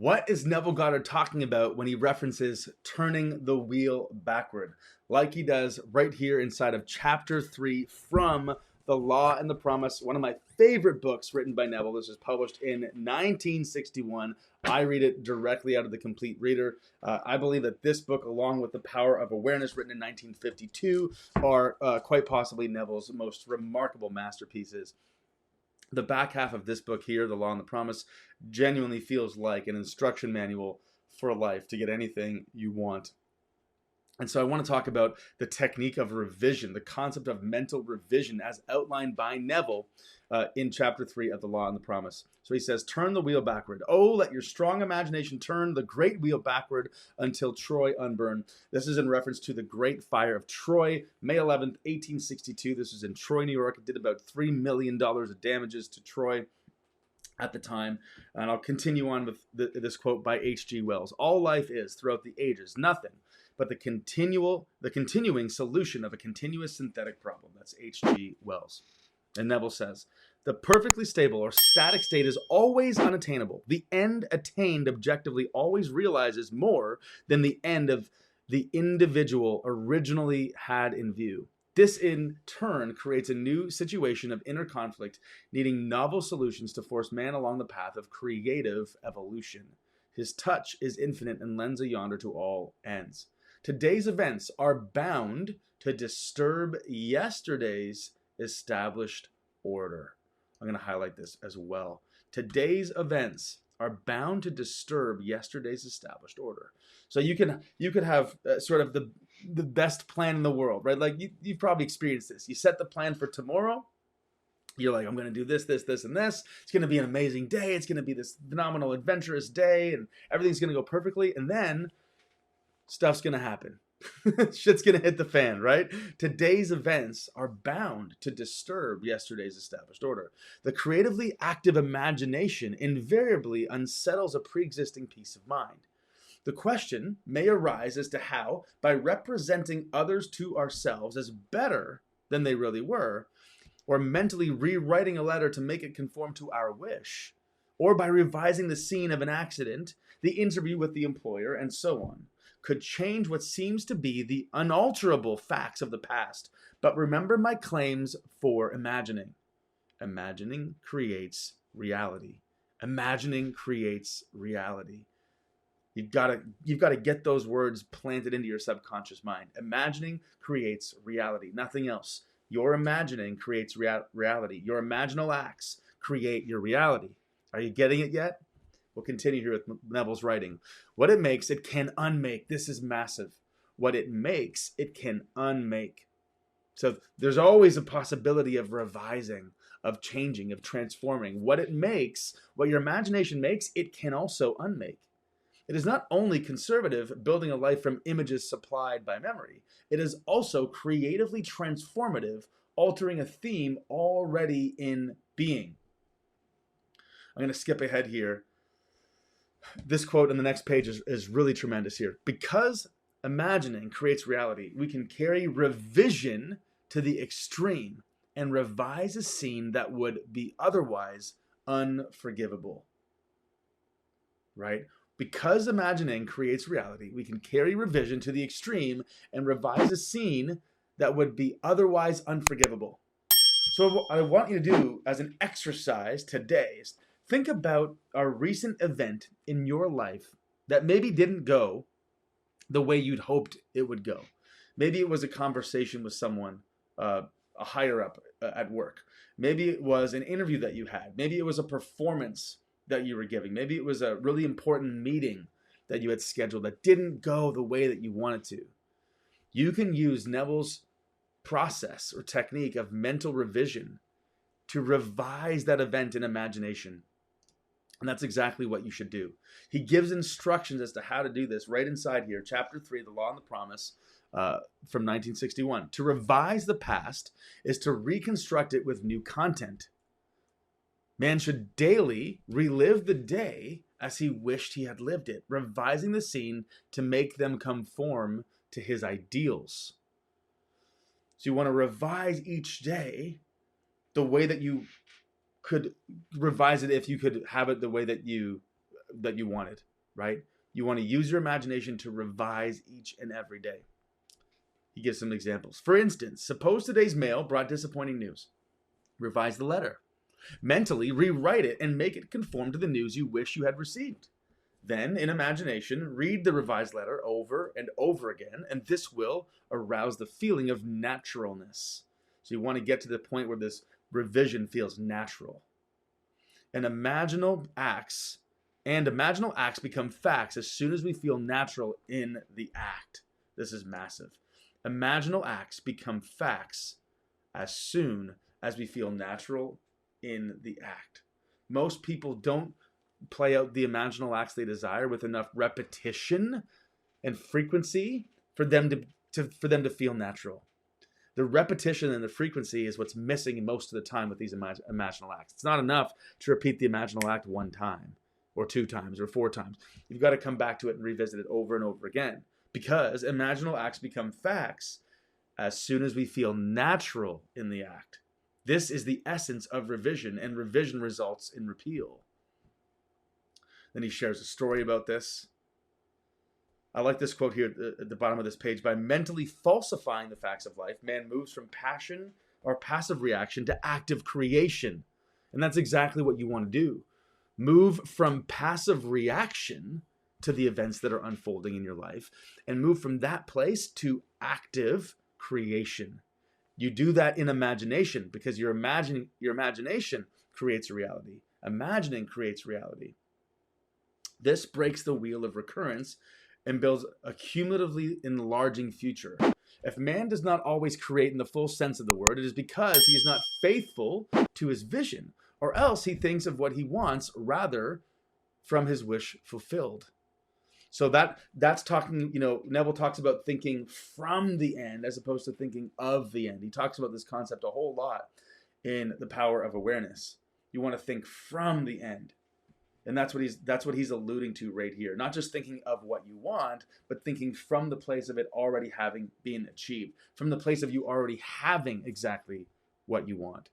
What is Neville Goddard talking about when he references turning the wheel backward? Like he does right here inside of chapter 3 from The Law and the Promise, one of my favorite books written by Neville. This was published in 1961. I read it directly out of the Complete Reader. I believe that this book, along with The Power of Awareness, written in 1952, are quite possibly Neville's most remarkable masterpieces. The back half of this book here, The Law and the Promise, genuinely feels like an instruction manual for life to get anything you want. And so I want to talk about the technique of revision, the concept of mental revision as outlined by Neville in chapter 3 of The Law and the Promise. So he says, turn the wheel backward. Oh, let your strong imagination turn the great wheel backward until Troy unburn. This is in reference to the Great Fire of Troy, May 11th, 1862. This was in Troy, New York. It did about $3 million of damages to Troy at the time. And I'll continue on with this quote by H.G. Wells. All life is, throughout the ages, nothing but the continuing solution of a continuous synthetic problem. That's H.G. Wells. And Neville says, the perfectly stable or static state is always unattainable. The end attained objectively always realizes more than the end of the individual originally had in view. This in turn creates a new situation of inner conflict, needing novel solutions to force man along the path of creative evolution. His touch is infinite and lends a yonder to all ends. Today's events are bound to disturb yesterday's established order. I'm going to highlight this as well. Today's events are bound to disturb yesterday's established order. So you could have sort of the best plan in the world, right? Like you've probably experienced this. You set the plan for tomorrow. You're like, I'm going to do this, this, this, and this. It's going to be an amazing day. It's going to be this phenomenal, adventurous day, and everything's going to go perfectly. And then stuff's going to happen. Shit's going to hit the fan, right? Today's events are bound to disturb yesterday's established order. The creatively active imagination invariably unsettles a pre-existing peace of mind. The question may arise as to how, by representing others to ourselves as better than they really were, or mentally rewriting a letter to make it conform to our wish, or by revising the scene of an accident, the interview with the employer, and so on, could change what seems to be the unalterable facts of the past. But remember my claims for imagining. Imagining creates reality. Imagining creates reality. You've got to get those words planted into your subconscious mind. Imagining creates reality, nothing else. Your imagining creates reality. Your imaginal acts create your reality. Are you getting it yet? We'll continue here with Neville's writing. What it makes, it can unmake. This is massive. What it makes, it can unmake. So there's always a possibility of revising, of changing, of transforming. What it makes, what your imagination makes, it can also unmake. It is not only conservative, building a life from images supplied by memory. It is also creatively transformative, altering a theme already in being. I'm going to skip ahead here. This quote on the next page is really tremendous here. Because imagining creates reality, we can carry revision to the extreme and revise a scene that would be otherwise unforgivable. Right? Because imagining creates reality, we can carry revision to the extreme and revise a scene that would be otherwise unforgivable. So what I want you to do as an exercise today is think about a recent event in your life that maybe didn't go the way you'd hoped it would go. Maybe it was a conversation with someone, a higher up at work. Maybe it was an interview that you had. Maybe it was a performance that you were giving. Maybe it was a really important meeting that you had scheduled that didn't go the way that you wanted to. You can use Neville's process or technique of mental revision to revise that event in imagination. And that's exactly what you should do. He gives instructions as to how to do this right inside here, chapter 3, The Law and the Promise, from 1961. To revise the past is to reconstruct it with new content. Man should daily relive the day as he wished he had lived it, revising the scene to make them conform to his ideals. So you want to revise each day the way that you could revise it if you could have it the way that you wanted. right? You want to use your imagination to revise each and every day. He gives some examples. For instance, suppose today's mail brought disappointing news. Revise the letter. Mentally rewrite it and make it conform to the news you wish you had received. Then, in imagination, read the revised letter over and over again, and this will arouse the feeling of naturalness. So you want to get to the point where this revision feels natural. And imaginal acts become facts as soon as we feel natural in the act. This is massive. Imaginal acts become facts as soon as we feel natural in the act. Most people don't play out the imaginal acts they desire with enough repetition and frequency for them to feel natural. The repetition and the frequency is what's missing most of the time with these imaginal acts. It's not enough to repeat the imaginal act one time or two times or four times. You've got to come back to it and revisit it over and over again, because imaginal acts become facts as soon as we feel natural in the act. This is the essence of revision, and revision results in repeal. Then he shares a story about this. I like this quote here at the bottom of this page. By mentally falsifying the facts of life, man moves from passion or passive reaction to active creation. And that's exactly what you want to do. Move from passive reaction to the events that are unfolding in your life, and move from that place to active creation. You do that in imagination, because your imagination creates a reality. Imagining creates reality. This breaks the wheel of recurrence and builds a cumulatively enlarging future. If man does not always create in the full sense of the word, it is because he is not faithful to his vision, or else he thinks of what he wants rather from his wish fulfilled. So that's talking, Neville talks about thinking from the end as opposed to thinking of the end. He talks about this concept a whole lot in The Power of Awareness. You want to think from the end. And that's what he's alluding to right here. Not just thinking of what you want, but thinking from the place of it already having been achieved, from the place of you already having exactly what you want.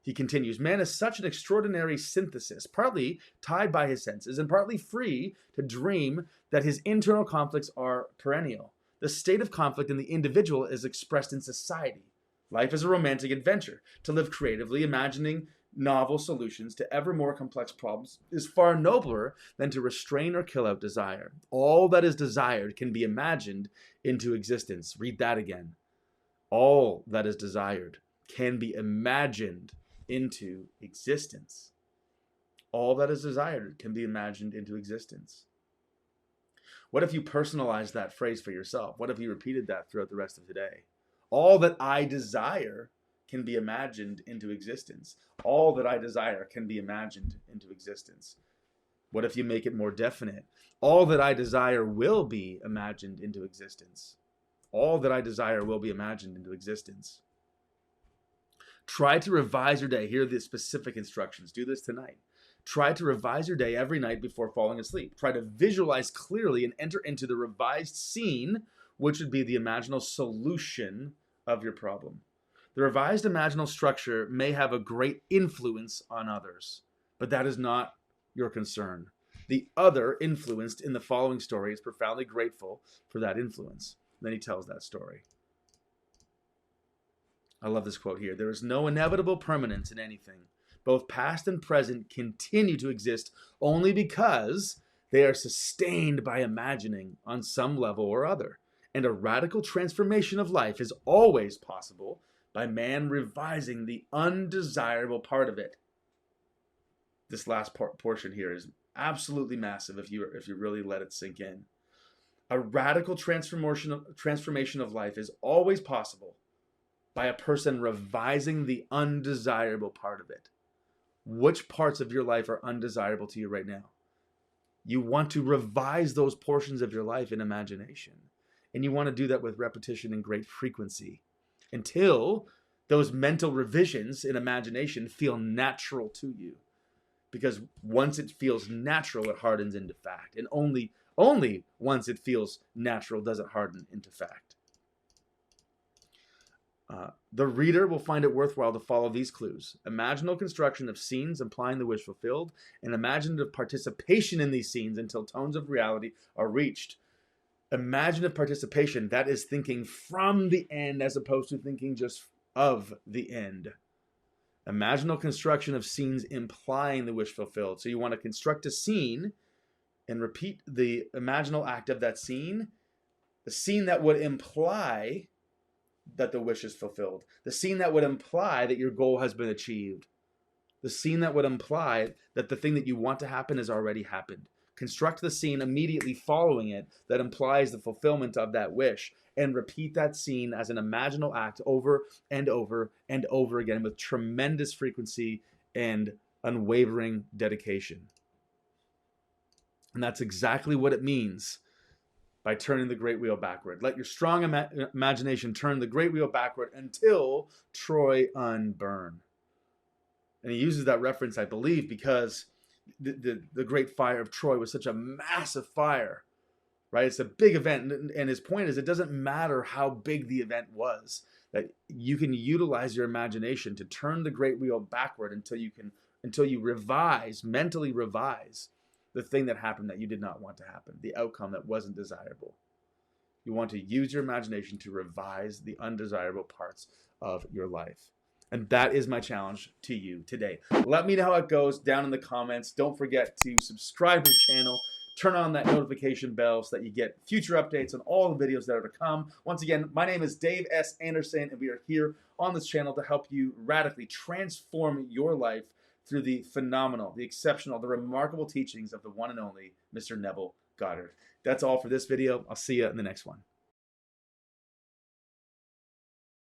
He continues, man is such an extraordinary synthesis, partly tied by his senses and partly free to dream that his internal conflicts are perennial. The state of conflict in the individual is expressed in society. Life is a romantic adventure. To live creatively, imagining novel solutions to ever more complex problems is far nobler than to restrain or kill out desire. All that is desired can be imagined into existence. Read that again. All that is desired can be imagined into existence. All that is desired can be imagined into existence. What if you personalized that phrase for yourself? What if you repeated that throughout the rest of today? All that I desire can be imagined into existence. All that I desire can be imagined into existence. What if you make it more definite? All that I desire will be imagined into existence. All that I desire will be imagined into existence. Try to revise your day. Here are the specific instructions. Do this tonight. Try to revise your day every night before falling asleep. Try to visualize clearly and enter into the revised scene, which would be the imaginal solution of your problem. The revised imaginal structure may have a great influence on others, but that is not your concern. The other influenced in the following story is profoundly grateful for that influence. Then he tells that story. I love this quote here. There is no inevitable permanence in anything. Both past and present continue to exist only because they are sustained by imagining on some level or other. And a radical transformation of life is always possible by man revising the undesirable part of it. This last portion here is absolutely massive if you really let it sink in. A radical transformation of life is always possible by a person revising the undesirable part of it. Which parts of your life are undesirable to you right now? You want to revise those portions of your life in imagination. And you want to do that with repetition and great frequency until those mental revisions in imagination feel natural to you. Because once it feels natural, it hardens into fact. And only once it feels natural does it harden into fact. The reader will find it worthwhile to follow these clues. Imaginal construction of scenes implying the wish fulfilled, and imaginative participation in these scenes until tones of reality are reached. Imaginative participation, that is thinking from the end as opposed to thinking just of the end. Imaginal construction of scenes implying the wish fulfilled. So you want to construct a scene and repeat the imaginal act of that scene, the scene that would imply that the wish is fulfilled, the scene that would imply that your goal has been achieved, the scene that would imply that the thing that you want to happen has already happened. Construct the scene immediately following it that implies the fulfillment of that wish, and repeat that scene as an imaginal act over and over and over again with tremendous frequency and unwavering dedication. And that's exactly what it means by turning the great wheel backward. Let your strong imagination turn the great wheel backward until Troy unburn. And he uses that reference, I believe, because the great fire of Troy was such a massive fire, right? It's a big event. And his point is, it doesn't matter how big the event was, that you can utilize your imagination to turn the great wheel backward until you mentally revise the thing that happened that you did not want to happen, the outcome that wasn't desirable. You want to use your imagination to revise the undesirable parts of your life. And that is my challenge to you today. Let me know how it goes down in the comments. Don't forget to subscribe to the channel, turn on that notification bell so that you get future updates on all the videos that are to come. Once again, my name is Dave S. Anderson, and we are here on this channel to help you radically transform your life through the phenomenal, the exceptional, the remarkable teachings of the one and only Mr. Neville Goddard. That's all for this video. I'll see you in the next one.